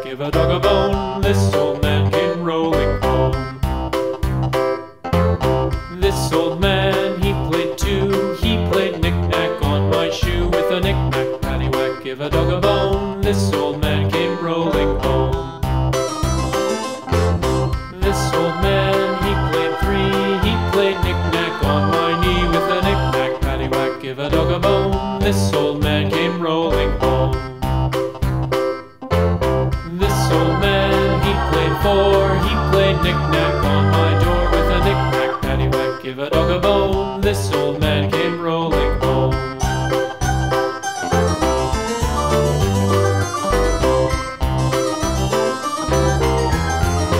give a dog a bone. This old man came rolling home. This old man, he played too. He played knick-knack on my shoe. With a knick-knack, paddywhack, give a dog a bone. This old man came rolling home. This old man, he played three. He played knick-knack on my knee. With a knick-knack, paddywhack, give a dog a bone. This old man came rolling home. This old man, he played four. He played knick-knack on my door. With a knick-knack, paddywhack, give a dog a bone. This